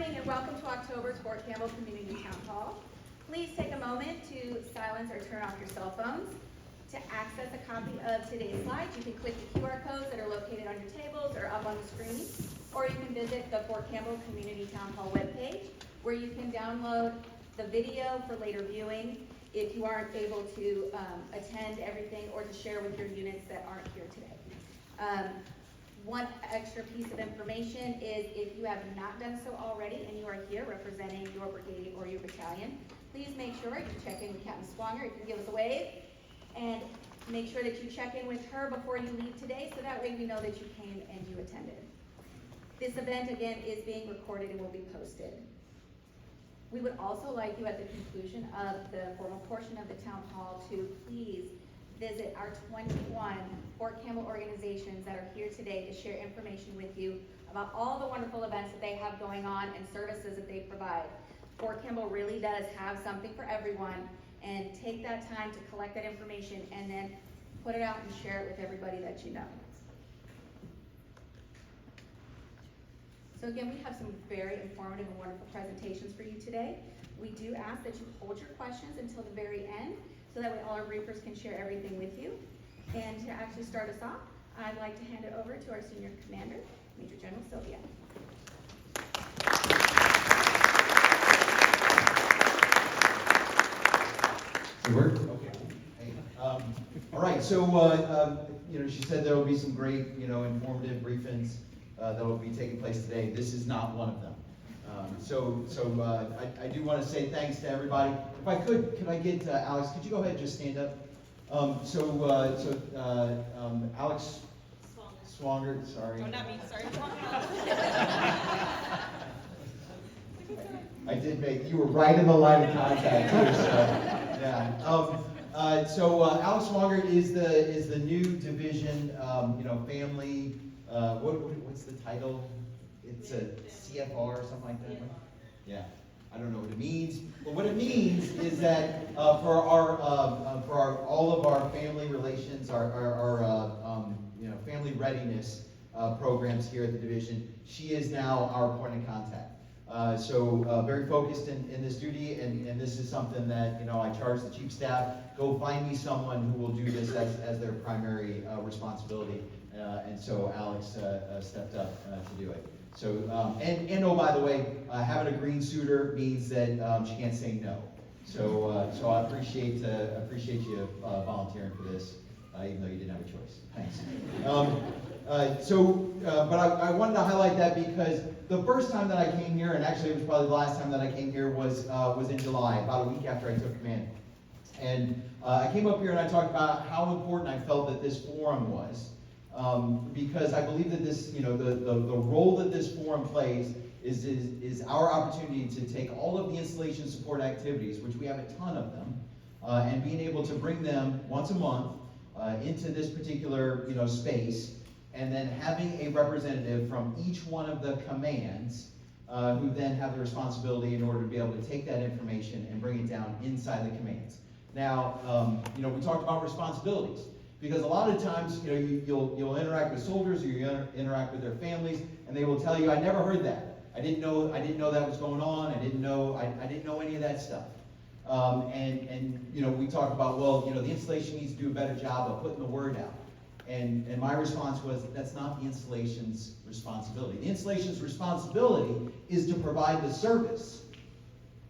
morning and welcome to October's Fort Campbell Community Town Hall. Please take a moment to silence or turn off your cell phones. To access a copy of today's slides, you can click the QR codes that are located on your tables or up on the screen, or you can visit the Fort Campbell Community Town Hall webpage, where you can download the video for later viewing if you aren't able to attend everything, or to share with your units that aren't here today. One extra piece of information is, if you have not done so already and you are here representing your brigade or your battalion, please make sure you check in with Captain Swanger. You can give us a wave, and make sure that you check in with her before you leave today, so that way we know that you came and you attended. This event, again, is being recorded and will be posted. We would also like you, at the conclusion of the formal portion of the town hall, to please visit our 21 Fort Campbell organizations that are here today to share information with you about all the wonderful events that they have going on and services that they provide. Fort Campbell really does have something for everyone, and take that time to collect that information and then put it out and share it with everybody that you know. So again, we have some very informative and wonderful presentations for you today. We do ask that you hold your questions until the very end, so that way all our briefers can share everything with you. And to actually start us off, I'd like to hand it over to our senior commander, Major General Sylvia. It work? Okay. Hey. All right. So, she said there will be some great, informative briefings that will be taking place today. This is not one of them. I do want to say thanks to everybody. If I could I get Alex? Could you go ahead and just stand up? Alex Swanger. Sorry. Oh, not me. Sorry. I did make, you were right in the line of contact here, so, yeah. Alex Swanger is the new division, family, what's the title? It's a CFR or something like that? Yeah, I don't know what it means, but what it means is that for all of our family relations, our family readiness programs here at the division, she is now our point of contact. Very focused in this duty, and this is something that, I charge the chief staff, go find me someone who will do this as their primary responsibility. So Alex stepped up to do it. Oh, by the way, having a green suitor means that she can't say no. So I appreciate you volunteering for this, even though you didn't have a choice. Thanks. But I wanted to highlight that because the first time that I came here, and actually it was probably the last time that I came here, was in July, about a week after I took command. And I came up here and I talked about how important I felt that this forum was. Because I believe that this, the role that this forum plays is our opportunity to take all of the installation support activities, which we have a ton of them, and being able to bring them once a month into this particular, space, and then having a representative from each one of the commands who then have the responsibility in order to be able to take that information and bring it down inside the commands. Now, we talked about responsibilities. Because a lot of times, you'll interact with soldiers, or you interact with their families, and they will tell you, "I never heard that. I didn't know that was going on. I didn't know any of that stuff." We talk about, well, the installation needs to do a better job of putting the word out. And my response was, that's not the installation's responsibility. The installation's responsibility is to provide the service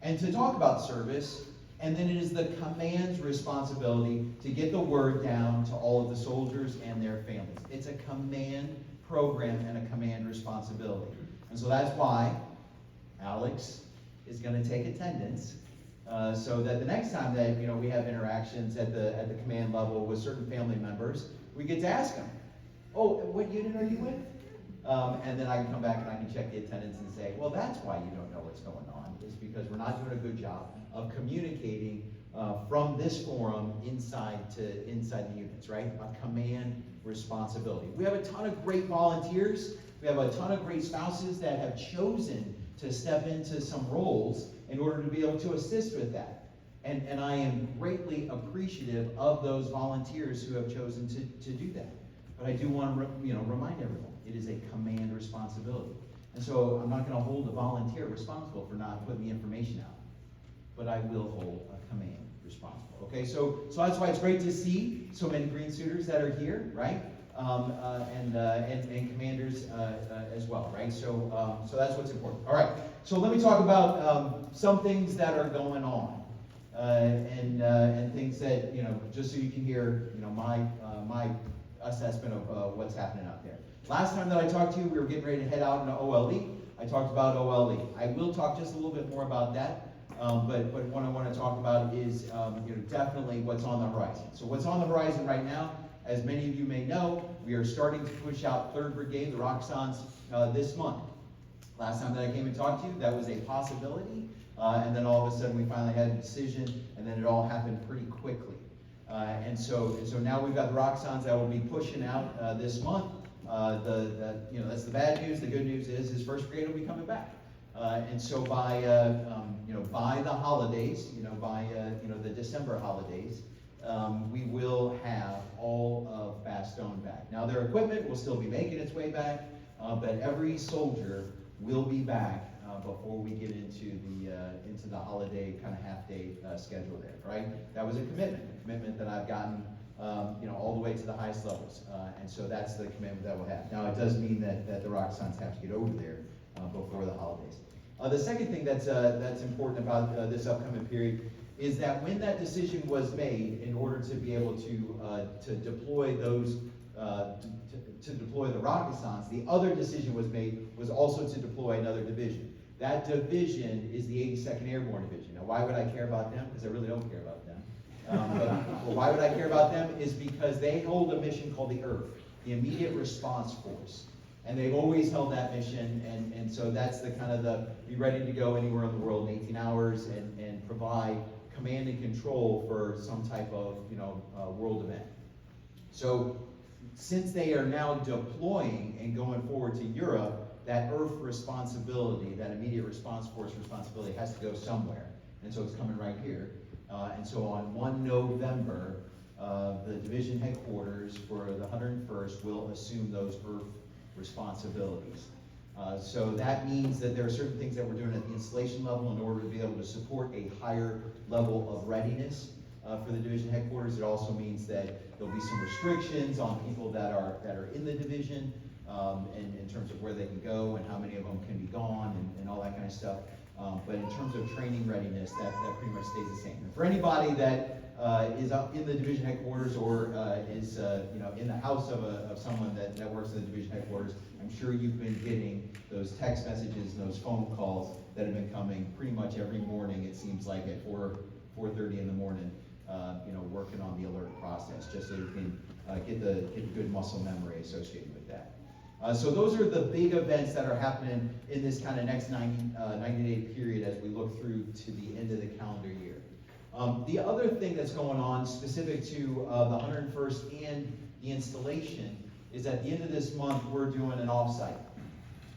and to talk about service. And then it is the command's responsibility to get the word down to all of the soldiers and their families. It's a command program and a command responsibility. And so that's why Alex is going to take attendance, so that the next time that we have interactions at the command level with certain family members, we get to ask them, "Oh, what unit are you with?" And then I can come back and I can check the attendance and say, "Well, that's why you don't know what's going on, is because we're not doing a good job of communicating from this forum inside the units," right? A command responsibility. We have a ton of great volunteers. We have a ton of great spouses that have chosen to step into some roles in order to be able to assist with that. And I am greatly appreciative of those volunteers who have chosen to do that. But I do want to remind everyone, it is a command responsibility. And so I'm not gonna hold a volunteer responsible for not putting the information out, but I will hold a command responsible, okay? So that's why it's great to see so many green suiters that are here, right? And commanders as well, right? So that's what's important. All right, so let me talk about some things that are going on, and things that, just so you can hear, my assessment of what's happening out there. Last time that I talked to you, we were getting ready to head out into OLE. I talked about OLE. I will talk just a little bit more about that, but what I want to talk about is, definitely what's on the horizon. So what's on the horizon right now, as many of you may know, we are starting to push out 3rd Brigade, the Roxxons, this month. Last time that I came and talked to you, that was a possibility, and then all of a sudden we finally had a decision, and then it all happened pretty quickly. And so now we've got the Roxxons that will be pushing out this month. That's the bad news. The good news is 1st Brigade will be coming back. And so by the holidays, by the December holidays, we will have all of Bastogne back. Now their equipment will still be making its way back, but every soldier will be back before we get into the holiday kind of half-day schedule there, right? That was a commitment that I've gotten, all the way to the highest levels, and so that's the commitment that we'll have. Now it does mean that the Roxxons have to get over there before the holidays. The second thing that's important about this upcoming period is that when that decision was made in order to be able to deploy those, to deploy the Roxxons, the other decision was made was also to deploy another division. That division is the 82nd Airborne Division. Now, why would I care about them? Because I really don't care about them. But why would I care about them? Is because they hold a mission called the IRF, the Immediate Response Force. And they've always held that mission, and so that's the kind of be ready to go anywhere in the world in 18 hours and provide command and control for some type of, world event. So since they are now deploying and going forward to Europe, that IRF responsibility, that Immediate Response Force responsibility has to go somewhere. And so it's coming right here. And so on 1 November, the division headquarters for the 101st will assume those IRF responsibilities. So that means that there are certain things that we're doing at the installation level in order to be able to support a higher level of readiness for the division headquarters. It also means that there'll be some restrictions on people that are in the division, in terms of where they can go and how many of them can be gone and all that kind of stuff. But in terms of training readiness, that pretty much stays the same. And for anybody that is up in the division headquarters or is in the house of someone that works in the division headquarters, I'm sure you've been getting those text messages and those phone calls that have been coming pretty much every morning. It seems like at 4:30 in the morning, working on the alert process, just so you can get the good muscle memory associated with that. So those are the big events that are happening in this kind of next 90-day period as we look through to the end of the calendar year. The other thing that's going on specific to the 101st and the installation is at the end of this month, we're doing an offsite.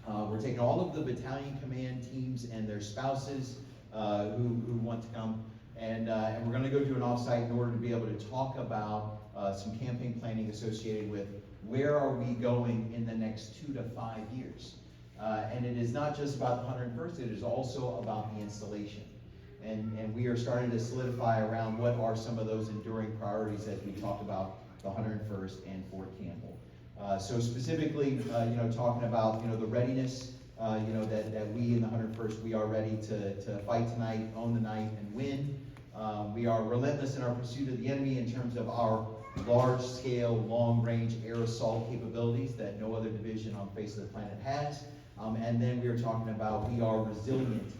We're taking all of the battalion command teams and their spouses who want to come, and we're going to go do an offsite in order to be able to talk about some campaign planning associated with where are we going in the next 2 to 5 years. And it is not just about the 101st, it is also about the installation. And we are starting to solidify around what are some of those enduring priorities as we talk about the 101st and Fort Campbell. So specifically, talking about, the readiness, that we in the 101st, we are ready to fight tonight, own the night, and win. We are relentless in our pursuit of the enemy in terms of our large-scale, long-range air assault capabilities that no other division on the face of the planet has. And then we are talking about we are resilient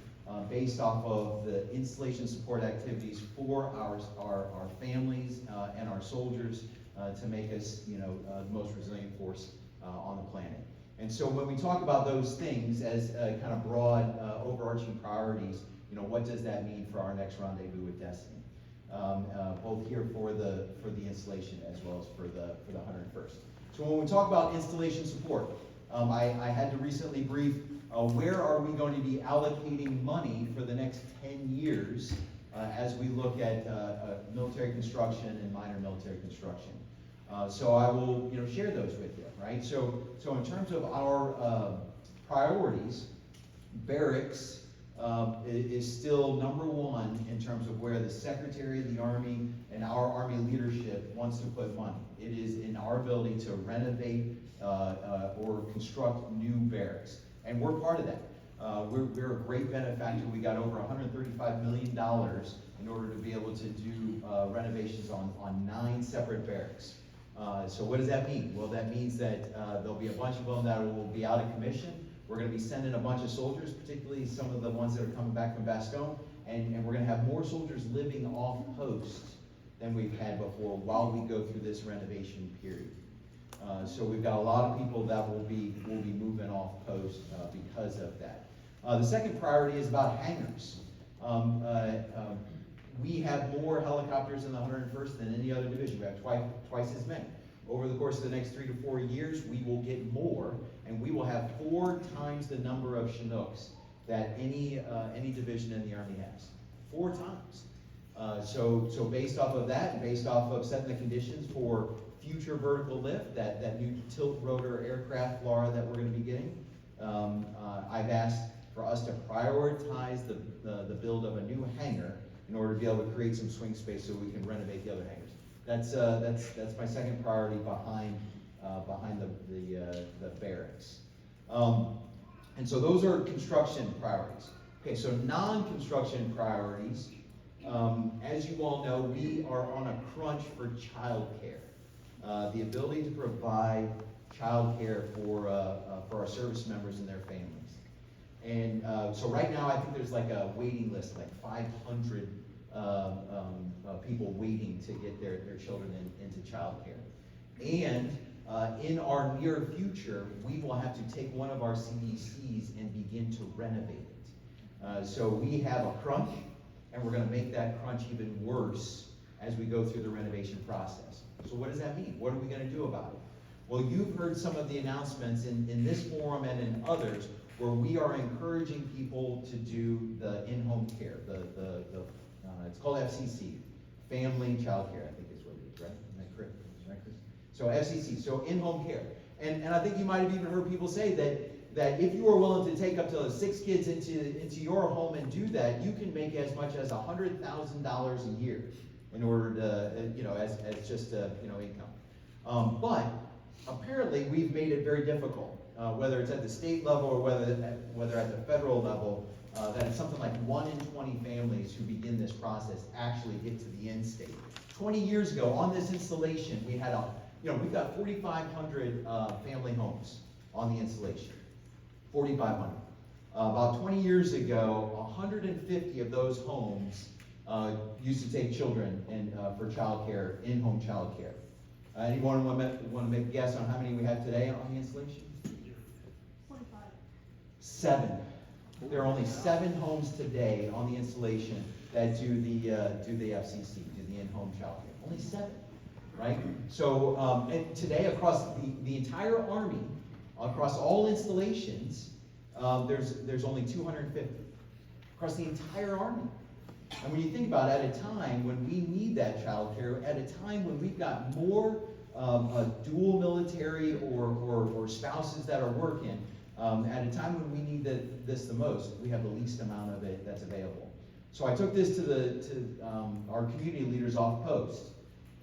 based off of the installation support activities for our families and our soldiers to make us, the most resilient force on the planet. And so when we talk about those things as kind of broad, overarching priorities, what does that mean for our next rendezvous with Destiny? Both here for the installation as well as for the 101st. So when we talk about installation support, I had to recently brief where are we going to be allocating money for the next 10 years as we look at military construction and minor military construction. So I will share those with you, right? So in terms of our priorities, barracks is still number one in terms of where the Secretary of the Army and our Army leadership wants to put money. It is in our ability to renovate or construct new barracks. And we're part of that. We're a great benefactor. We got over $135 million in order to be able to do renovations on 9 separate barracks. So what does that mean? Well, that means that there'll be a bunch of them that will be out of commission. We're going to be sending a bunch of soldiers, particularly some of the ones that are coming back from Bastogne, and we're going to have more soldiers living off post than we've had before while we go through this renovation period. So we've got a lot of people that will be moving off post because of that. The second priority is about hangars. We have more helicopters in the 101st than any other division. We have twice as many. Over the course of the next 3 to 4 years, we will get more, and we will have 4 times the number of Chinooks that any division in the Army has. 4 times. So based off of that, and based off of setting the conditions for future vertical lift, that new tilt rotor aircraft, Laura, that we're going to be getting, I've asked for us to prioritize the build of a new hangar in order to be able to create some swing space so we can renovate the other hangars. That's my second priority behind the barracks. And so those are construction priorities. Okay, so non-construction priorities. As you all know, we are on a crunch for childcare. The ability to provide childcare for our service members and their families. And so right now, I think there's like a waiting list, like 500 people waiting to get their children into childcare. And in our near future, we will have to take one of our CDCs and begin to renovate it. So we have a crunch, and we're going to make that crunch even worse as we go through the renovation process. So what does that mean? What are we going to do about it? Well, you've heard some of the announcements in this forum and in others where we are encouraging people to do the in-home care. It's called FCC, Family Child Care, I think is what it is, right? Isn't that correct? Right, Chris? So FCC, so in-home care. And I think you might have even heard people say that if you are willing to take up to 6 kids into your home and do that, you can make as much as $100,000 a year in order to, as just income. But apparently we've made it very difficult, whether it's at the state level or whether at the federal level, that it's something like 1 in 20 families who begin this process actually get to the end state. 20 years ago on this installation, we had we've got 4,500 family homes on the installation. 4,500. About 20 years ago, 150 of those homes used to take children for childcare, in-home childcare. Anyone want to make a guess on how many we have today on the installation? 25. 7. There are only 7 homes today on the installation that do the FCC, do the in-home childcare. Only 7, right? So and today across the entire Army, across all installations, there's only 250 across the entire Army. And when you think about it, at a time when we need that child care, at a time when we've got more dual military or spouses that are working, at a time when we need this the most, we have the least amount of it that's available. So I took this to our community leaders off post,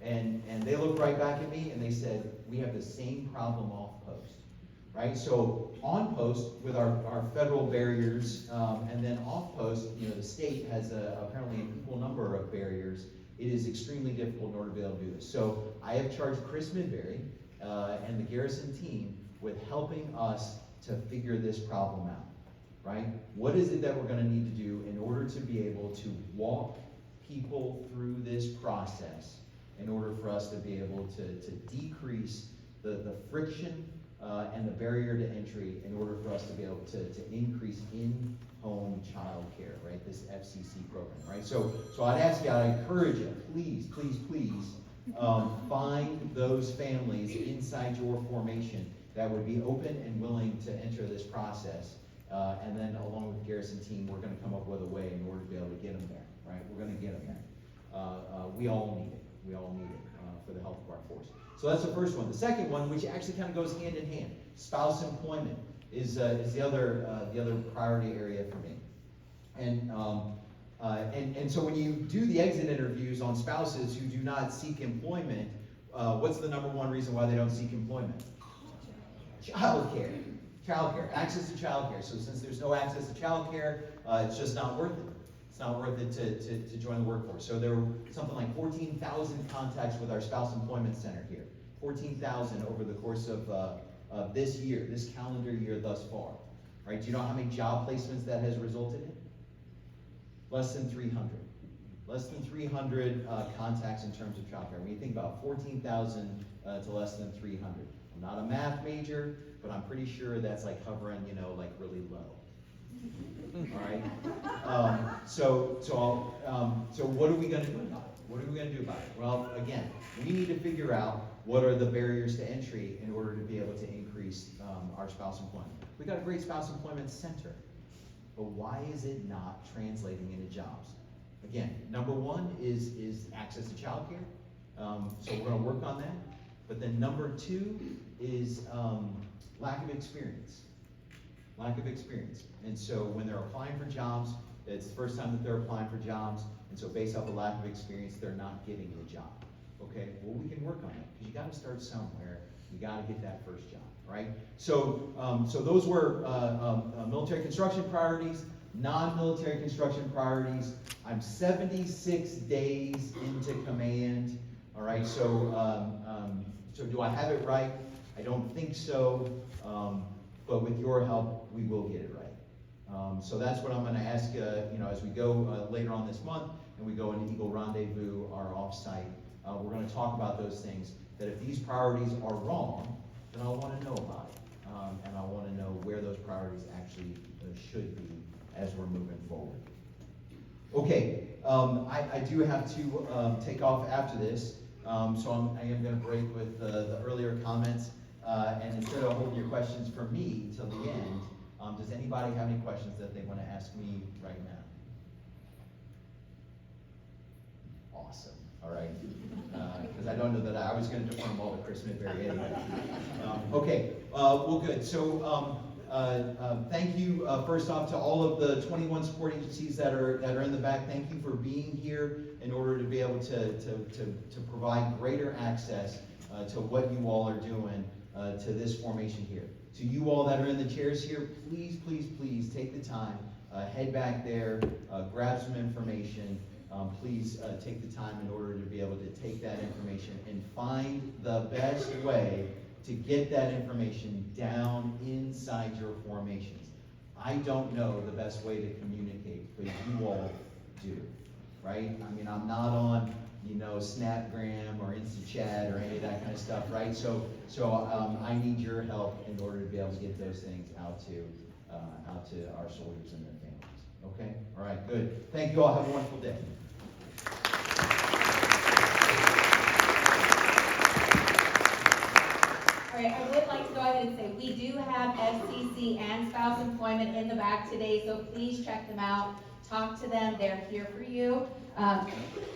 and they looked right back at me and they said, we have the same problem off post, right? So on post with our federal barriers, and then off post, the state has apparently an equal number of barriers. It is extremely difficult in order to be able to do this. So I have charged Chris Midbury and the Garrison team with helping us to figure this problem out, right? What is it that we're going to need to do in order to be able to walk people through this process in order for us to be able to decrease the friction and the barrier to entry in order for us to be able to increase in-home child care, right? This FCC program, right? So I'd ask you, I'd encourage you, please, find those families inside your formation that would be open and willing to enter this process. And then along with the Garrison team, we're going to come up with a way in order to be able to get them there, right? We're going to get them there. We all need it. We all need it for the health of our force. So that's the first one. The second one, which actually kind of goes hand in hand, spouse employment. is the other priority area for me. And so when you do the exit interviews on spouses who do not seek employment, what's the number one reason why they don't seek employment? Childcare. Childcare. Access to childcare. So since there's no access to childcare, it's just not worth it. It's not worth it to join the workforce. So there were something like 14,000 contacts with our Spouse Employment Center here. 14,000 over the course of this year, this calendar year thus far. Right? Do you know how many job placements that has resulted in? Less than 300. Less than 300 contacts in terms of childcare. When you think about 14,000 to less than 300. I'm not a math major, but I'm pretty sure that's like hovering, like really low. All right. So what are we going to do about it? What are we going to do about it? Well, again, we need to figure out what are the barriers to entry in order to be able to increase our spouse employment. We got a great spouse employment center, but why is it not translating into jobs? Again, number one is access to childcare. So we're going to work on that. But then number two is lack of experience. Lack of experience. And so when they're applying for jobs, it's the first time that they're applying for jobs, and so based off a lack of experience, they're not getting the job. Okay, well, we can work on that, because you got to start somewhere. You got to get that first job, right? So, so those were military construction priorities, non-military construction priorities. I'm 76 days into command, all right? So, so do I have it right? I don't think so, but with your help, we will get it right. So that's what I'm going to ask, as we go later on this month, and we go into Eagle Rendezvous, our offsite. We're going to talk about those things, that if these priorities are wrong, then I want to know about it. And I want to know where those priorities actually should be as we're moving forward. Okay, I do have to take off after this, so I am going to break with the earlier comments, and instead of holding your questions for me till the end, does anybody have any questions that they want to ask me right now? Awesome. All right. Because I don't know that I was going to defer them all to Chris Midbury anyway. Okay. Well, good. So thank you first off to all of the 21 support agencies that are in the back. Thank you for being here in order to be able to provide greater access to what you all are doing to this formation here. To you all that are in the chairs here, please, please, please take the time, head back there, grab some information. Please take the time in order to be able to take that information and find the best way to get that information down inside your formations. I don't know the best way to communicate, but you all do, right? I mean, I'm not on, Snapgram or InstaChat or any of that kind of stuff, right? So I need your help in order to be able to get those things out to our soldiers and their families. Okay? All right, good. Thank you all. Have a wonderful day. All right, I would like to go ahead and say we do have FCC and spouse employment in the back today, so please check them out. Talk to them. They're here for you.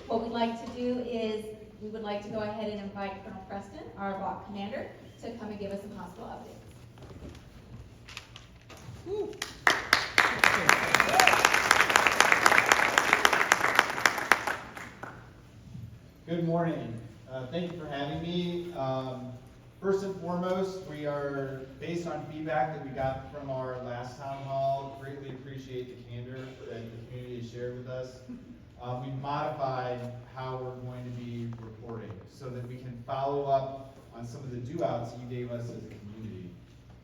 What we'd like to do is we would like to go ahead and invite Colonel Preston, our block commander, to come and give us some hospital updates. Good morning. Thank you for having me. First and foremost, we are, based on feedback that we got from our last town hall, greatly appreciate the candor that the community has shared with us. We've modified how we're going to be reporting so that we can follow up on some of the do-outs you gave us as a community.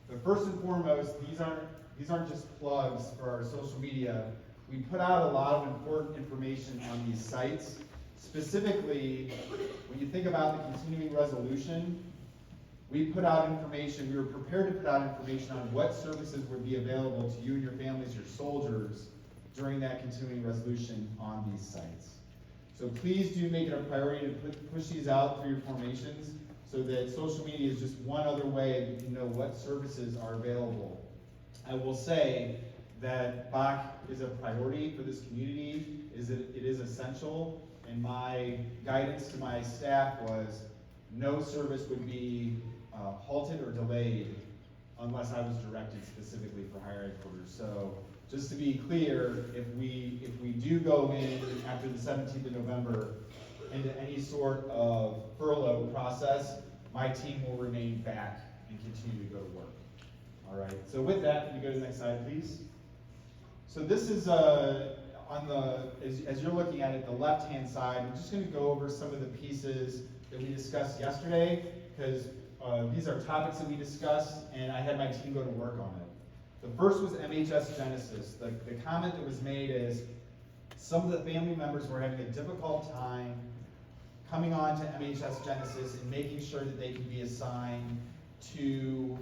But first and foremost, these aren't just plugs for our social media. We put out a lot of important information on these sites. Specifically, when you think about the continuing resolution, we put out information, we were prepared to put out information on what services would be available to you and your families, your soldiers, during that continuing resolution on these sites. So please do make it a priority to push these out through your formations so that social media is just one other way that you know what services are available. I will say that BAC is a priority for this community, it is essential, and my guidance to my staff was no service would be halted or delayed unless I was directed specifically for higher headquarters. So just to be clear, if we do go in after the 17th of November into any sort of furlough process, my team will remain back and continue to go to work. All right, so with that, can you go to the next slide, please? So this is as you're looking at it, the left-hand side, I'm just gonna go over some of the pieces that we discussed yesterday, because these are topics that we discussed, and I had my team go to work on it. The first was MHS Genesis. The comment that was made is some of the family members were having a difficult time coming on to MHS Genesis and making sure that they could be assigned to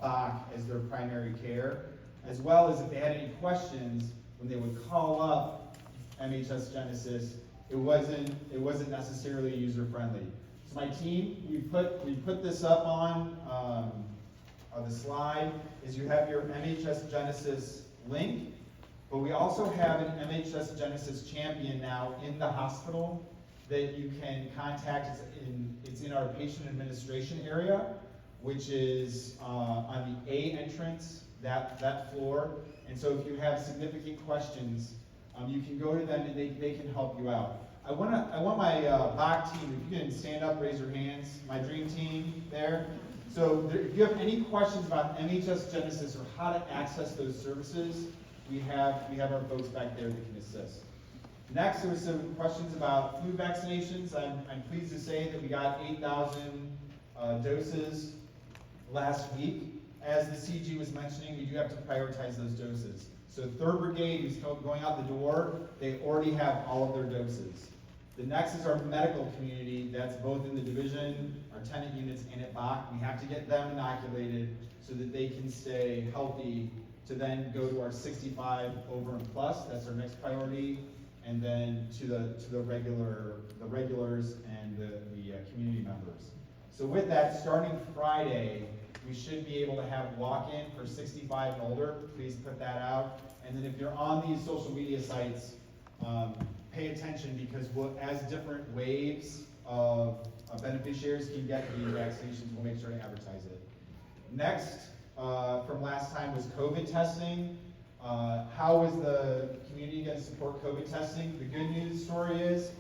BAC as their primary care, as well as if they had any questions when they would call up MHS Genesis, it wasn't necessarily user friendly. So my team, we put this up on the slide, is you have your MHS Genesis link, but we also have an MHS Genesis champion now in the hospital that you can contact. It's in our patient administration area, which is on the A entrance, that floor. And so if you have significant questions, you can go to them and they can help you out. I want my BAC team, if you can stand up, raise your hands, my dream team there. So if you have any questions about MHS Genesis or how to access those services, we have our folks back there that can assist. Next, there were some questions about flu vaccinations. I'm pleased to say that we got 8,000 doses last week. As the CG was mentioning, we do have to prioritize those doses. So 3rd Brigade, who's going out the door, they already have all of their doses. The next is our medical community. That's both in the division, our tenant units, and at BAC. We have to get them inoculated so that they can stay healthy to then go to our 65 over and plus. That's our next priority. And then to the regulars and the community members. So with that, starting Friday, we should be able to have walk-in for 65 and older. Please put that out. And then if you're on these social media sites, pay attention, because as different waves of beneficiaries can get the vaccinations, we'll make sure to advertise it. Next, from last time, was COVID testing. How is the community going to support COVID testing? The good news story is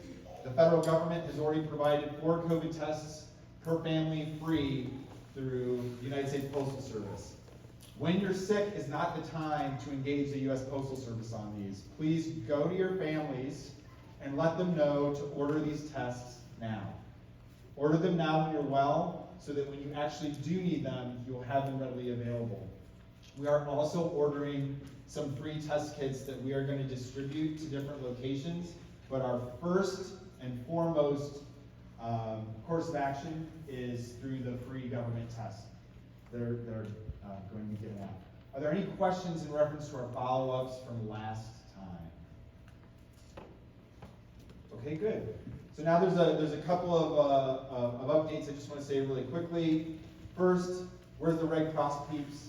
the federal government has already provided 4 COVID tests per family free through the United States Postal Service. When you're sick is not the time to engage the U.S. Postal Service on these. Please go to your families and let them know to order these tests now. Order them now when you're well, so that when you actually do need them, you'll have them readily available. We are also ordering some free test kits that we are going to distribute to different locations, but our first and foremost course of action is through the free government tests. They're going to be given out. Are there any questions in reference to our follow-ups from last time? Okay, good. So now there's a couple of updates I just want to say really quickly. First, where's the Red Cross peeps?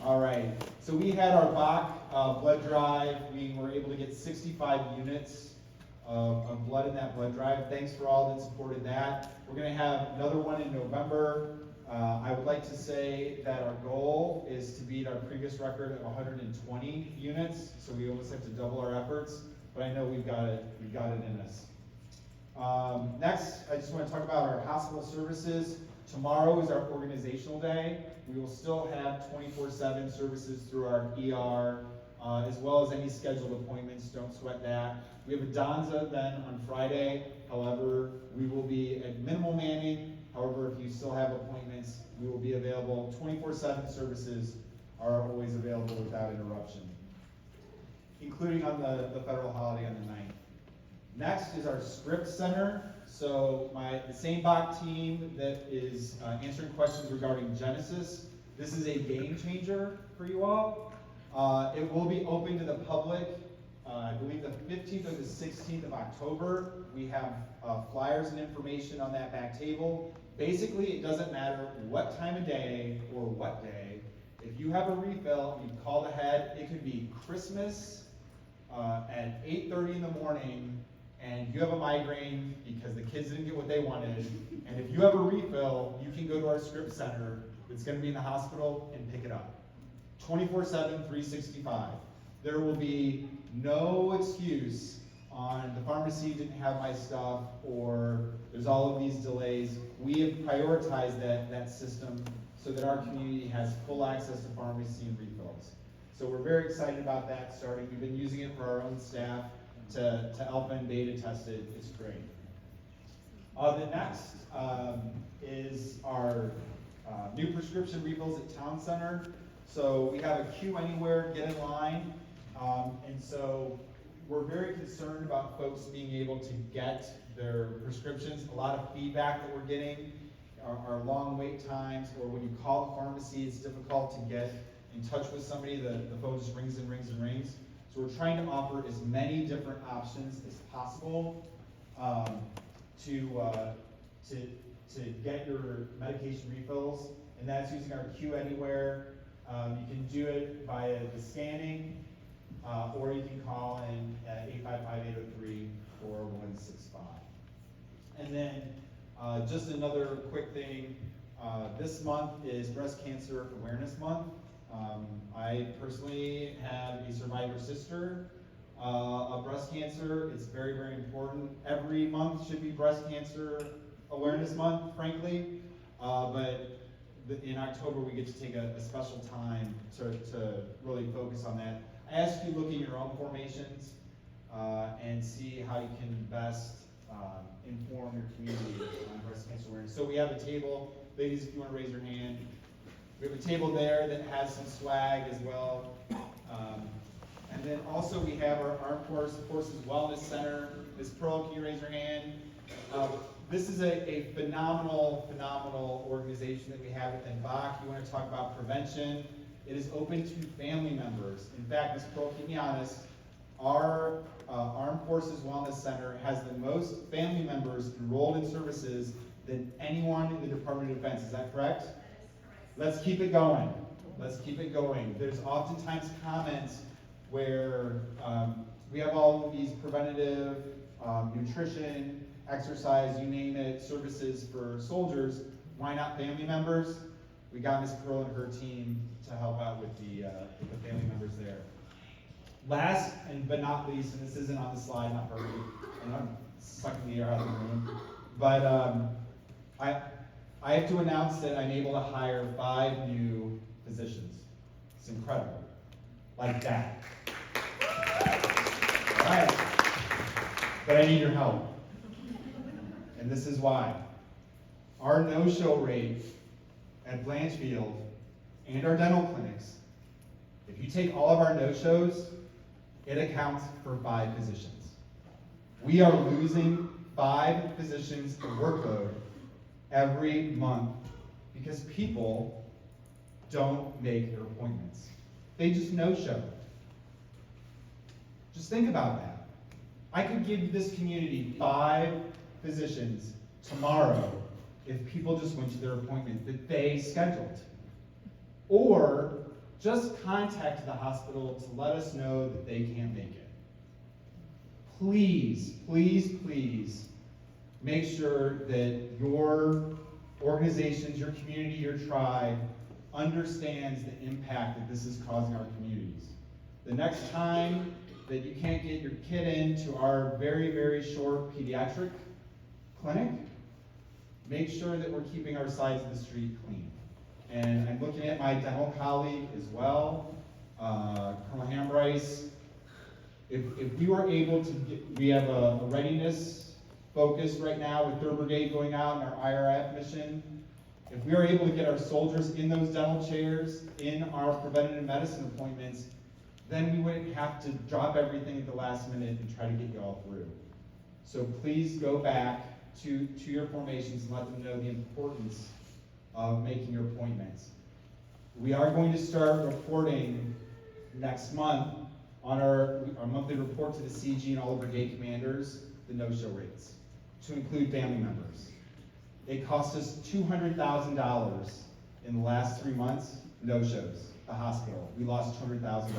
All right, so we had our BAC blood drive. We were able to get 65 units of blood in that blood drive. Thanks for all that supported that. We're going to have another one in November. I would like to say that our goal is to beat our previous record of 120 units, so we almost have to double our efforts, but I know we've got it in us. Next, I just want to talk about our hospital services. Tomorrow is our organizational day. We will still have 24/7 services through our ER, as well as any scheduled appointments. Don't sweat that. We have a Donza then on Friday. However, we will be at minimal manning. However, if you still have appointments, we will be available. 24/7 services are always available without interruption, including on the federal holiday on the 9th. Next is our script center. So the same BAC team that is answering questions regarding Genesis, this is a game changer for you all. It will be open to the public, I believe the 15th or the 16th of October. We have flyers and information on that back table. Basically, it doesn't matter what time of day or what day. If you have a refill, you call ahead. It could be Christmas at 8:30 in the morning, and you have a migraine because the kids didn't get what they wanted, and if you have a refill, you can go to our script center. The that's gonna be in the hospital and pick it up. 24/7, 365. There will be no excuse on the pharmacy didn't have my stuff, or there's all of these delays. We have prioritized that system so that our community has full access to pharmacy and refills. So we're very excited about that starting. We've been using it for our own staff to alpha and beta test it. It's great. The next is our new prescription refills at Town Center. So we have a queue anywhere, get in line. And so we're very concerned about folks being able to get their prescriptions. A lot of feedback that we're getting are long wait times, or when you call the pharmacy, it's difficult to get in touch with somebody. The phone just rings and rings and rings. So we're trying to offer as many different options as possible to get your medication refills, and that's using our Queue Anywhere. You can do it via the scanning, or you can call in at 855-803-4165. And then just another quick thing, this month is Breast Cancer Awareness Month. I personally have a survivor sister of breast cancer. It's very, very important. Every month should be Breast Cancer Awareness Month, frankly, but in October we get to take a special time to really focus on that. I ask you to look at your own formations and see how you can best inform your community on breast cancer awareness. So we have a table, ladies, if you want to raise your hand. We have a table there that has some swag as well. And then also we have our Armed Forces Wellness Center. Ms. Pearl, can you raise your hand? This is a phenomenal organization that we have within Bach. You want to talk about prevention. It is open to family members. In fact, Ms. Pearl, keep me honest, our Armed Forces Wellness Center has the most family members enrolled in services than anyone in the Department of Defense. Is that correct? That is correct. Let's keep it going. Let's keep it going. There's oftentimes comments where we have all of these preventative nutrition, exercise, you name it, services for soldiers. Why not family members? We got Ms. Pearl and her team to help out with the family members there. Last but not least, and this isn't on the slide, not perfect, and I'm sucking the air out of the room, but I have to announce that I'm able to hire 5 new positions. It's incredible. Like that. All right. But I need your help. And this is why. Our no-show rate at Blanchfield and our dental clinics, if you take all of our no-shows, it accounts for 5 positions. We are losing 5 positions of workload every month because people don't make their appointments. They just no-show. Just think about that. I could give this community 5 physicians tomorrow if people just went to their appointment that they scheduled. Or just contact the hospital to let us know that they can't make it. Please, please, please make sure that your organizations, your community, your tribe understands the impact that this is causing our communities. The next time that you can't get your kid into our very, very short pediatric clinic, make sure that we're keeping our sides of the street clean. And I'm looking at my dental colleague as well, Colonel Hambryce. If we were able to we have a readiness focus right now with 3rd Brigade going out in our IRF mission. If we are able to get our soldiers in those dental chairs, in our preventative medicine appointments, then we wouldn't have to drop everything at the last minute and try to get you all through. So please go back to your formations and let them know the importance of making your appointments. We are going to start reporting next month on our monthly report to the CG and all the brigade commanders, the no-show rates, to include family members. It cost us $200,000 in the last 3 months, no-shows, the hospital. We lost $200,000.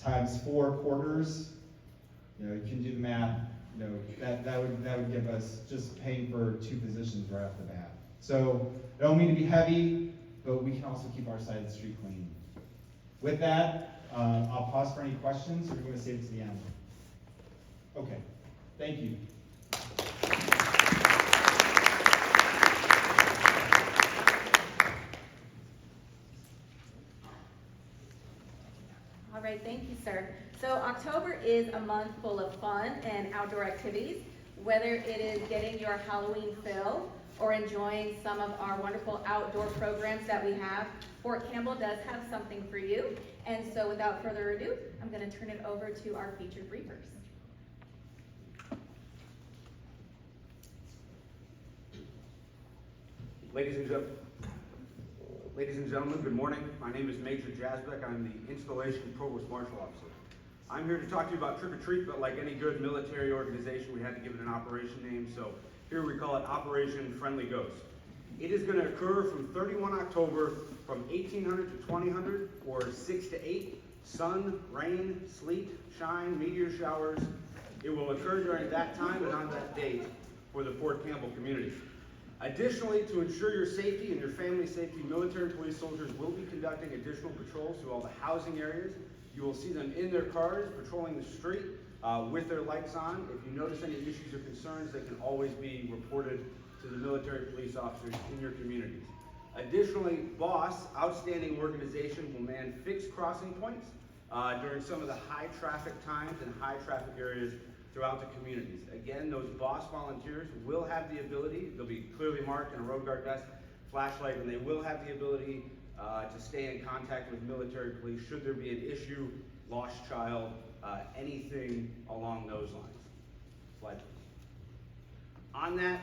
Times 4 quarters, you can do the math, that would give us just paying for 2 positions right off the bat. So, I don't mean to be heavy, but we can also keep our side of the street clean. With that, I'll pause for any questions, or are we going to save it to the end? Okay, thank you. All right, thank you, sir. So October is a month full of fun and outdoor activities, whether it is getting your Halloween fill or enjoying some of our wonderful outdoor programs that we have. Fort Campbell does have something for you. And so without further ado, I'm going to turn it over to our featured briefers. Ladies and gentlemen, good morning. My name is Major Jasbeck. I'm the Installation Provost Marshal Officer. I'm here to talk to you about Trick or Treat, but like any good military organization, we had to give it an operation name, so here we call it Operation Friendly Ghost. It is going to occur from 31 October from 1800 to 2000, or 6 to 8. Sun, rain, sleet, shine, meteor showers. It will occur during that time and on that date for the Fort Campbell community. Additionally, to ensure your safety and your family's safety, military police soldiers will be conducting additional patrols through all the housing areas. You will see them in their cars patrolling the street with their lights on. If you notice any issues or concerns, they can always be reported to the military police officers in your communities. Additionally, BOSS, Outstanding Organization, will man fixed crossing points during some of the high traffic times and high traffic areas throughout the communities. Again, those BOSS volunteers will have the ability, they'll be clearly marked in a road guard vest, flashlight, and they will have the ability to stay in contact with military police should there be an issue, lost child, anything along those lines. Slide, please. On that,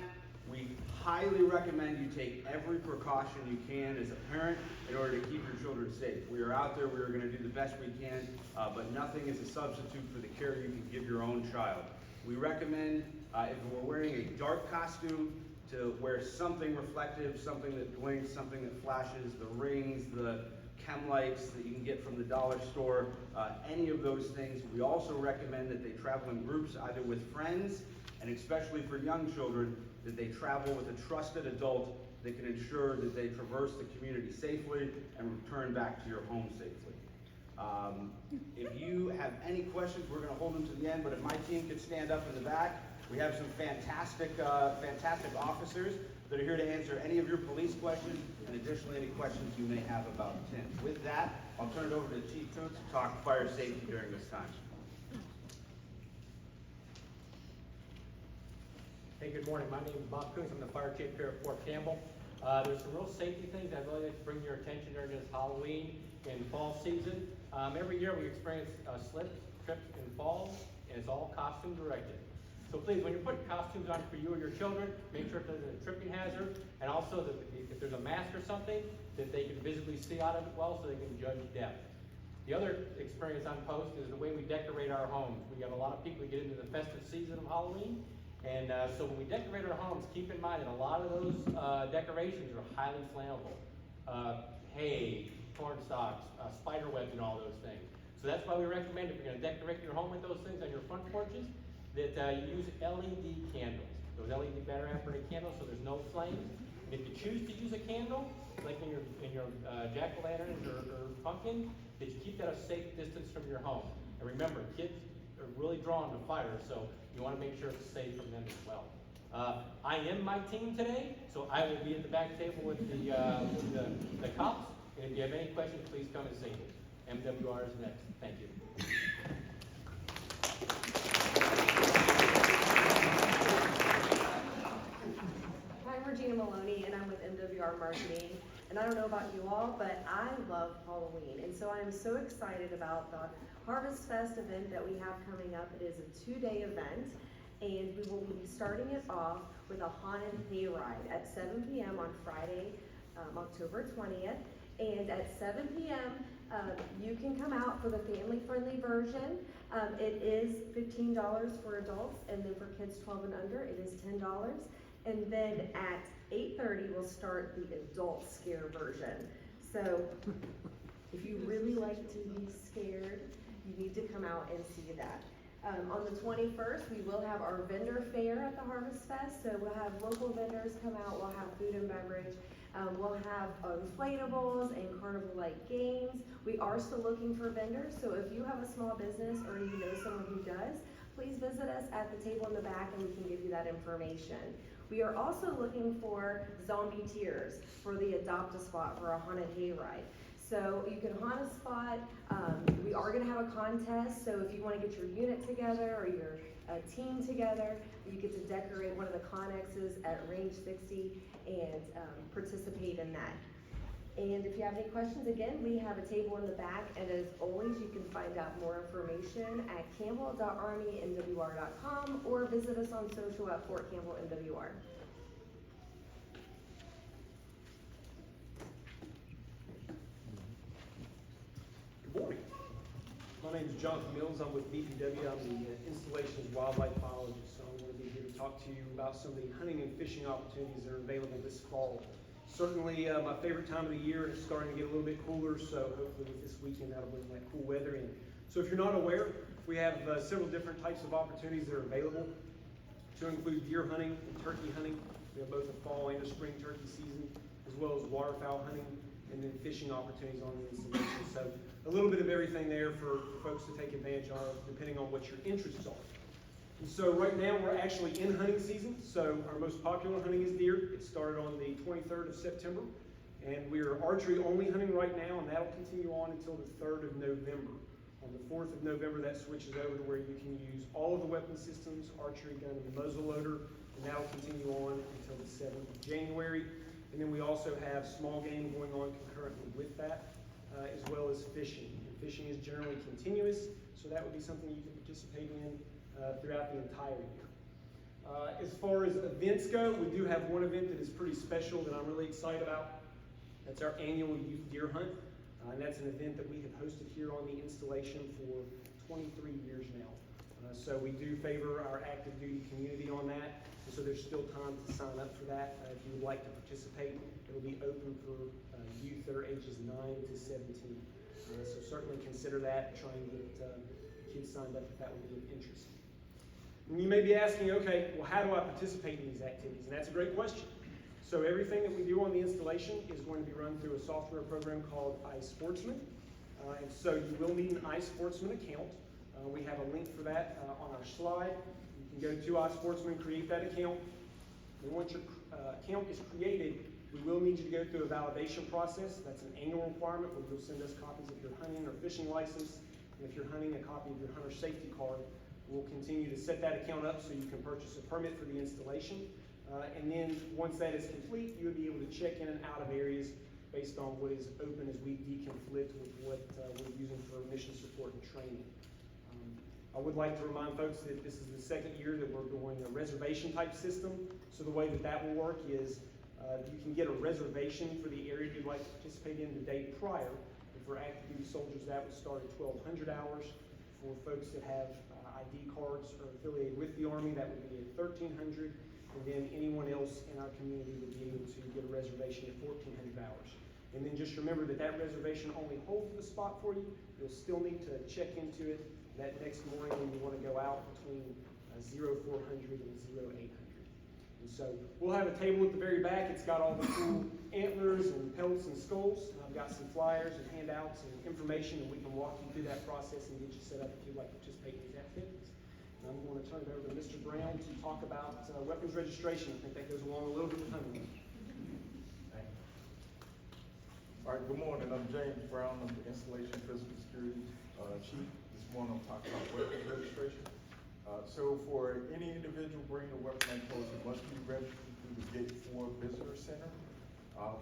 we highly recommend you take every precaution you can as a parent in order to keep your children safe. We are out there, we are going to do the best we can, but nothing is a substitute for the care you can give your own child. We recommend, if we're wearing a dark costume, to wear something reflective, something that blinks, something that flashes, the rings, the chem lights that you can get from the dollar store, any of those things. We also recommend that they travel in groups, either with friends, and especially for young children, that they travel with a trusted adult that can ensure that they traverse the community safely and return back to your home safely. If you have any questions, we're going to hold them to the end, but if my team could stand up in the back, we have some fantastic officers that are here to answer any of your police questions and additionally any questions you may have about Tim. With that, I'll turn it over to Chief Koontz to talk fire safety during this time. Hey, good morning. My name is Bob Koontz. I'm the fire chief here at Fort Campbell. There's some real safety things I'd really like to bring your attention during this Halloween and fall season. Every year we experience slips, trips, and falls, and it's all costume directed. So please, when you're putting costumes on for you or your children, make sure if there's a tripping hazard, and also that if there's a mask or something, that they can visibly see out of it well so they can judge depth. The other experience on post is the way we decorate our homes. We have a lot of people who get into the festive season of Halloween, and so when we decorate our homes, keep in mind that a lot of those decorations are highly flammable. Hay, corn stalks, spider webs, and all those things. So that's why we recommend if you're going to decorate your home with those things on your front porches, that you use LED candles. Those LED battery operated candles, so there's no flames. And if you choose to use a candle, like in your jack-o'-lanterns or pumpkin, that you keep that a safe distance from your home. And remember, kids are really drawn to fire, so you want to make sure it's safe from them as well. I am my team today, so I will be at the back table with the cops. And if you have any questions, please come and see me. MWR is next. Thank you. I'm Regina Maloney, and I'm with MWR Marketing. And I don't know about you all, but I love Halloween. And so I'm so excited about the Harvest Fest event that we have coming up. It is a 2-day event, and we will be starting it off with a haunted hayride at 7 p.m. on Friday, October 20th. And at 7 p.m., you can come out for the family-friendly version. It is $15 for adults, and then for kids 12 and under, it is $10. And then at 8:30, we'll start the adult scare version. So if you really like to be scared, you need to come out and see that. On the 21st, we will have our vendor fair at the Harvest Fest, so we'll have local vendors come out, we'll have food and beverage, we'll have inflatables and carnival-like games. We are still looking for vendors, so if you have a small business or you know someone who does, please visit us at the table in the back and we can give you that information. We are also looking for zombie tiers for the Adopt a Spot for a haunted hayride. So you can haunt a spot. We are going to have a contest, so if you want to get your unit together or your team together, you get to decorate one of the connexes at Range 60 and participate in that. And if you have any questions, again, we have a table in the back, and as always, you can find out more information at campbell.armymwr.com or visit us on social at Fort Campbell MWR. Good morning. My name is Jonathan Mills. I'm with BPW. I'm the Installations Wildlife Biologist. So I'm going to be here to talk to you about some of the hunting and fishing opportunities that are available this fall. Certainly my favorite time of the year. It's starting to get a little bit cooler, so hopefully this weekend that'll bring that cool weather in. So if you're not aware, we have several different types of opportunities that are available, to include deer hunting and turkey hunting. We have both a fall and a spring turkey season, as well as waterfowl hunting, and then fishing opportunities on the installation. So a little bit of everything there for folks to take advantage of, depending on what your interests are. And so right now we're actually in hunting season. So our most popular hunting is deer. It started on the 23rd of September, and we're archery only hunting right now, and that'll continue on until the 3rd of November. On the 4th of November, that switches over to where you can use all of the weapon systems, archery gun and muzzle loader, and that'll continue on until the 7th of January. And then we also have small game going on concurrently with that, as well as fishing. And fishing is generally continuous, so that would be something you can participate in throughout the entire year. As far as events go, we do have one event that is pretty special that I'm really excited about. That's our annual youth deer hunt, and that's an event that we have hosted here on the installation for 23 years now. So we do favor our active duty community on that, and so there's still time to sign up for that. If you would like to participate, it will be open for youth that are ages 9 to 17. So certainly consider that and try and get kids signed up if that would be of interest. And you may be asking, okay, well, how do I participate in these activities? And that's a great question. So everything that we do on the installation is going to be run through a software program called iSportsman. And so you will need an iSportsman account. We have a link for that on our slide. You can go to iSportsman, create that account. And once your account is created, we will need you to go through a validation process. That's an annual requirement where you'll send us copies of your hunting or fishing license. And if you're hunting, a copy of your hunter safety card. We'll continue to set that account up so you can purchase a permit for the installation. And then once that is complete, you'll be able to check in and out of areas based on what is open as we deconflict with what we're using for mission support and training. I would like to remind folks that this is the second year that we're doing a reservation type system. So the way that that will work is you can get a reservation for the area you'd like to participate in the day prior. And for active duty soldiers, that would start at 1,200 hours. For folks that have ID cards or affiliated with the Army, that would be at 1,300. And then anyone else in our community would be able to get a reservation at 1,400 hours. And then just remember that that reservation only holds the spot for you. You'll still need to check into it that next morning when you want to go out between 0400 and 0800. And so we'll have a table at the very back. It's got all the cool antlers and pelts and skulls. And I've got some flyers and handouts and information, and we can walk you through that process and get you set up if you'd like to participate in these activities. And I'm going to turn it over to Mr. Brown to talk about weapons registration. I think that goes along a little bit with hunting. All right, good morning. I'm James Brown. I'm the Installation Physical Security Chief. This morning I'm talking about weapons registration. So for any individual bringing a weapon like post, it must be registered through the Gate 4 Visitor Center.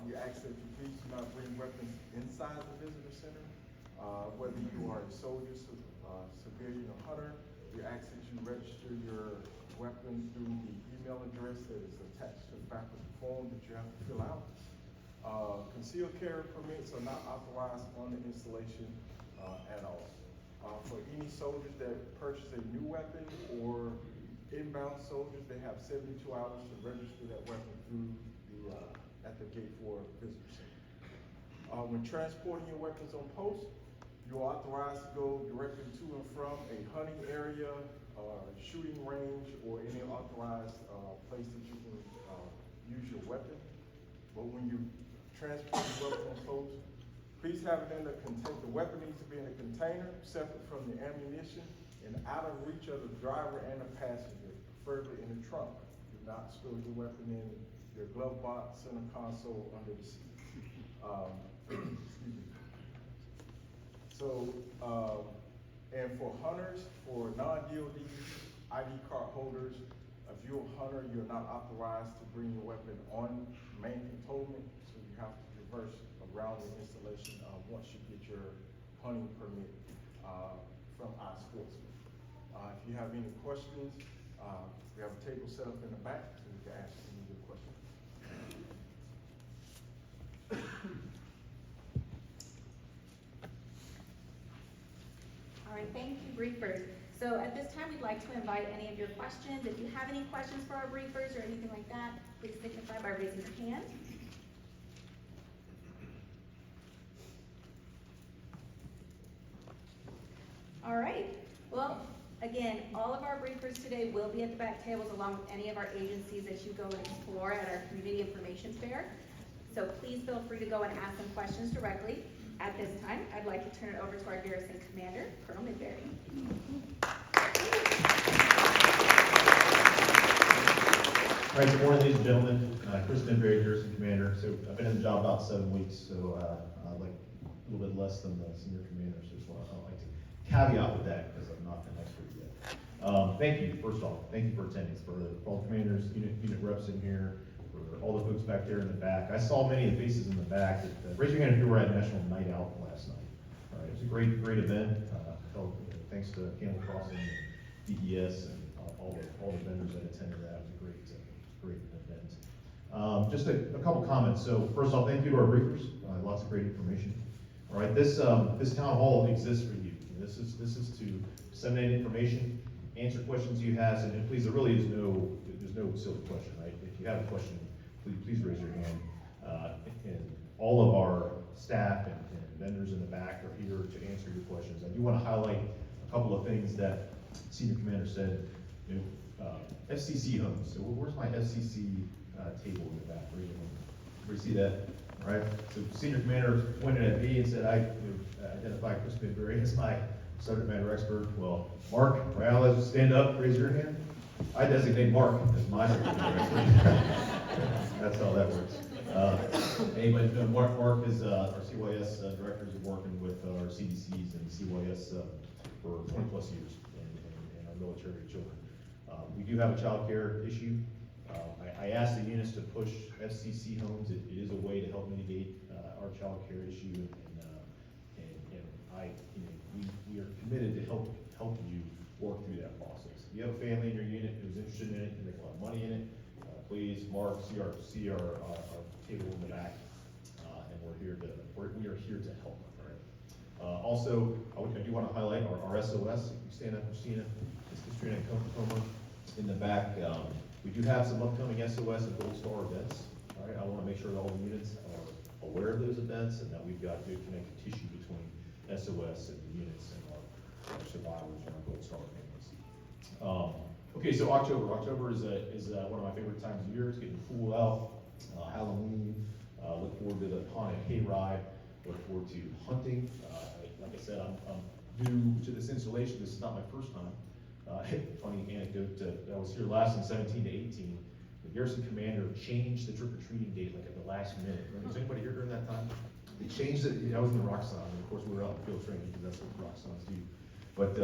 We ask that you please do not bring weapons inside the Visitor Center. Whether you are a soldier, civilian, or hunter, we ask that you register your weapon through the email address that is attached to the back of the form that you have to fill out. Concealed carry permits are not authorized on the installation at all. For any soldiers that purchase a new weapon or inbound soldiers, they have 72 hours to register that weapon through the at the Gate 4 Visitor Center. When transporting your weapons on post, You're authorized to go directly to and from a hunting area, shooting range, or any authorized place that you can use your weapon. But when you transport your weapon on post, please have it in a container. The weapon needs to be in a container separate from the ammunition and out of reach of the driver and the passenger, preferably in the trunk. Do not store your weapon in your glove box, center console, under the seat. Excuse me. So, and for hunters, for non-DOD ID card holders, if you're a hunter, you're not authorized to bring your weapon on main cantonment, so you have to reverse around the installation once you get your hunting permit from iSportsman. If you have any questions, we have a table set up in the back, so you can ask any of your questions. All right, thank you, briefers. So at this time, we'd like to invite any of your questions. If you have any questions for our briefers or anything like that, please signify by raising your hand. All right, well, again, all of our briefers today will be at the back tables along with any of our agencies that you go and explore at our community information fair. So please feel free to go and ask them questions directly. At this time, I'd like to turn it over to our garrison commander, Colonel Midbury. All right, good morning, ladies and gentlemen. Chris Midbury, garrison commander. So I've been in the job about 7 weeks, so I'd like a little bit less than the senior commander. So just want to like to caveat with that because I'm not an expert yet. Thank you, first off, thank you for attending. For all the commanders, unit reps in here, for all the folks back there in the back. I saw many of the faces in the back. Raise your hand if you were at National Night Out last night. All right, it was a great event. Thanks to Campbell Crossing, and DES, and all the vendors that attended that. It was a great event. Just a couple comments. So first off, thank you to our briefers. Lots of great information. All right, this town hall exists for you. This is to disseminate information, answer questions you have, and please, there's no silly question, right? If you have a question, please raise your hand. And all of our staff and vendors in the back are here to answer your questions. I do want to highlight a couple of things that Senior Commander said. FCC homes. So where's my FCC table in the back? Everybody see that? All right. So Senior Commander pointed at me and said, I identify Chris Midbury as my subject matter expert. Well, Mark Morales, stand up, raise your hand. I designate Mark as my subject matter expert. That's how that works. Mark is our CYS director, is working with our CDCs and CYS for 20 plus years in our military children. We do have a child care issue. I asked the units to push FCC homes. It is a way to help mitigate our child care issue, and we are committed to help you work through that process. If you have a family in your unit who's interested in it and make a lot of money in it, please, Mark, see our table in the back, and we are here to help. All right. Also, I do want to highlight our SOS. If you stand up, Christina, it's Katrina Coma in the back. We do have some upcoming SOS and Gold Star events. All right, I want to make sure that all the units are aware of those events and that we've got good connective tissue between SOS and the units and our survivors and our Gold Star families. Okay, so October is one of my favorite times of year. It's getting cool out. Halloween. Look forward to the haunted hayride. Look forward to hunting. Like I said, I'm new to this installation. This is not my first time. Funny anecdote. I was here last in 17 to 18. The garrison commander changed the trick-or-treating date like at the last minute. Was anybody here during that time? They changed it. I was in the Roxanne, and of course we were out in field training because that's what Roxannes do. But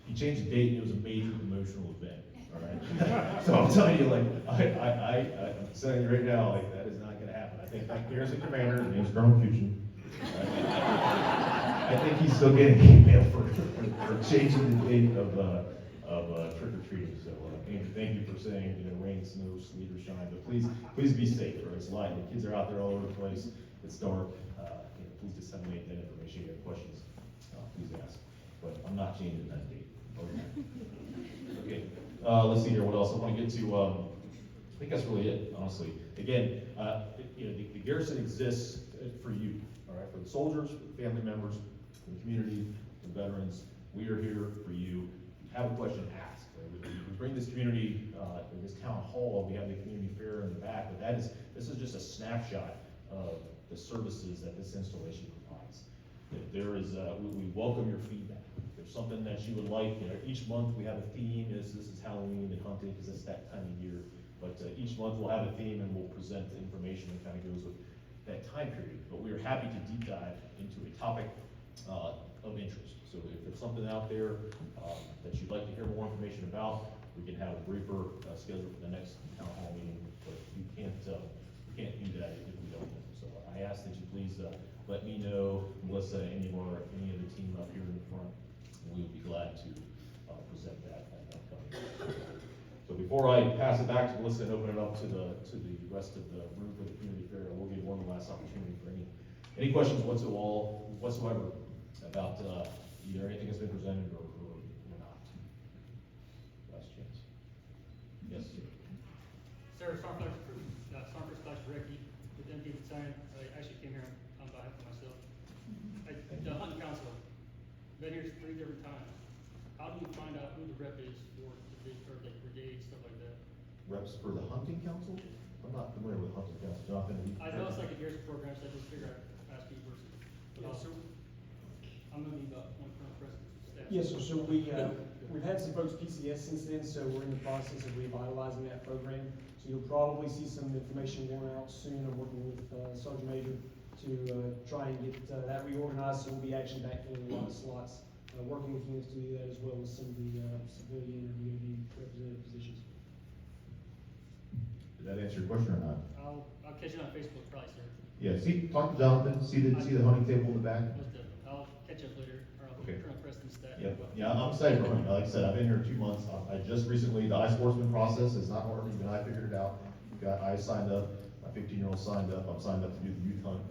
he changed the date, and it was a major emotional event. All right. So I'm telling you, like, I'm telling you right now, like, that is not going to happen. I think that garrison commander, his name's Colonel Fusion. I think he's still getting email for changing the date of trick or treating. So, Andrew, thank you for saying, rain, snow, sleet, or shine. But please be safe. Right? It's light. The kids are out there all over the place. It's dark. Please disseminate that information. If you have questions, please ask. But I'm not changing that date. Okay. Let's see here. What else I want to get to? I think that's really it. Honestly, again, the garrison exists for you. All right, for the soldiers, for the family members, the community, the veterans. We are here for you. If you have a question, ask. We bring this community, this town hall, we have the community fair in the back, but this is just a snapshot of the services that this installation provides. There is, we welcome your feedback. If there's something that you would like, each month we have a theme, this is Halloween and hunting, because it's that time of year. But each month we'll have a theme and we'll present the information that kind of goes with that time period. But we are happy to deep dive into a topic of interest. So if there's something out there that you'd like to hear more information about, we can have a briefer scheduled for the next town hall meeting. But we can't do that if we don't. So I ask that you please let me know, Melissa, any of the team up here in the front, and we would be glad to present that at the upcoming. So before I pass it back to Melissa and open it up to the rest of the room for the community fair, I will give one last opportunity for any questions whatsoever about either anything that's been presented or not. Last chance. Yes. Sir, Starflex Flash Ricky with MD Battalion. I actually came here on behalf of myself. The hunting council, been here 3 different times. How do you find out who the rep is for the brigade, stuff like that? Reps for the hunting council? I'm not familiar with hunting council, Jonathan. I know it's like a year's program, so I just figured I'd ask you first. I'm gonna be one Colonel Preston's staff. Yes, sir. So we've had some folks PCS since then, so we're in the process of revitalizing that program. So you'll probably see some information going out soon. I'm working with Sergeant Major to try and get that reorganized, so we'll be actually backfilling a lot of slots, working with units to do that, as well as some of the civilian or DoD representative positions. Did that answer your question or not? I'll catch you on Facebook probably, sir. Yeah, talk to Jonathan, see the hunting table in the back. Most definitely. I'll catch up later, or I'll Okay. be Colonel Preston's staff. Yeah, I'm excited for hunting. Like I said, I've been here 2 months. I just recently, the iSportsman process is not hard, even I figured it out. I signed up, my 15-year-old signed up, I'm signed up to do the youth hunt.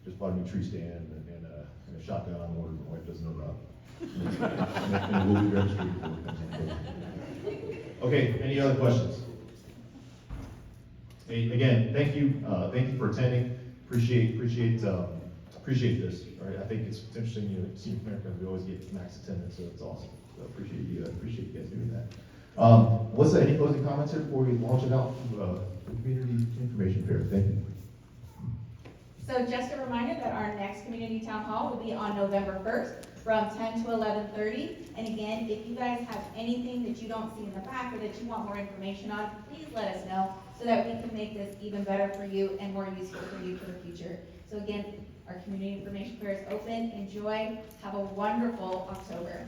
Just bought a new tree stand and a shotgun on order my wife doesn't know about. And it will be registered before it comes in. Okay, any other questions? Hey, again, thank you for attending. Appreciate this. Right, I think it's interesting. It seems America we always get max attendance, so it's awesome. So appreciate you guys doing that. Melissa, any closing comments here before we launch it out to the community information fair? Thank you. So just a reminder that our next community town hall will be on November 1st from 10 to 11:30. And again, if you guys have anything that you don't see in the back or that you want more information on, please let us know so that we can make this even better for you and more useful for you for the future. So again, our community information fair is open. Enjoy. Have a wonderful October.